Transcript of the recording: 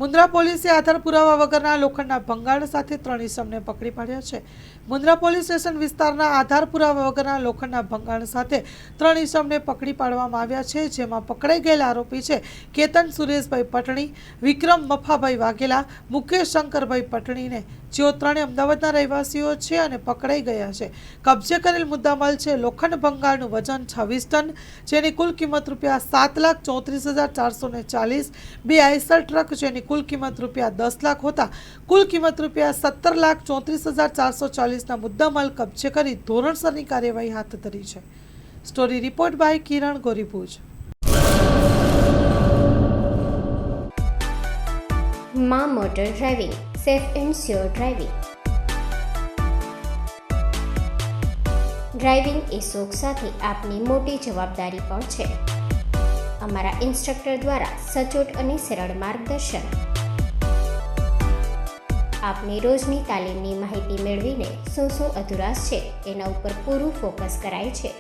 મુન્દ્રા પોલીસે આધાર પુરાવા વગરના લોખંડના ભંગાણ સાથે 3 ઇસમને પકડી પાડ્યા છે। મુન્દ્રા પોલીસ સ્ટેશન વિસ્તારના આધાર પુરાવા વગરના લોખંડના ભંગાણ સાથે 3 ઇસમને પકડી પાડવામાં આવ્યા છે, જેમાં પકડાઈ ગયેલા આરોપી છે કેતન સુરેશભાઈ પટણી, વિક્રમ મફાભાઈ વાઘેલા, મુકેશ શંકરભાઈ પટણીને, જેઓ ત્રણે અમદાવાદના રહેવાસીઓ છે અને પકડાઈ ગયા છે। કબજે કરેલ મુદ્દામાલ છે લોખંડ ભંગારનું વજન 26 ટન, જેની કુલ કિંમત ₹7,34,440, 2 આઈસર ટ્રક જેની કુલ કિંમત ₹10 લાખ હોતા કુલ કિંમત ₹17,34,440ના મુદ્દામાલ કબજે કરી ધોરણસરની કાર્યવાહી હાથ ધરી છે। Story report by Kiran Goribhuj. માં motor driving, safe and sure driving. Driving એ શોખ સાથે આપની મોટી જવાબદારી પણ છે। અમારા ઇન્સ્ટ્રક્ટર દ્વારા સચોટ અને સરળ માર્ગદર્શન। આપની રોજની તાલીમની માહિતી મેળવીને શું અધુરાશ છે તેના ઉપર પૂરું ફોકસ કરાય છે।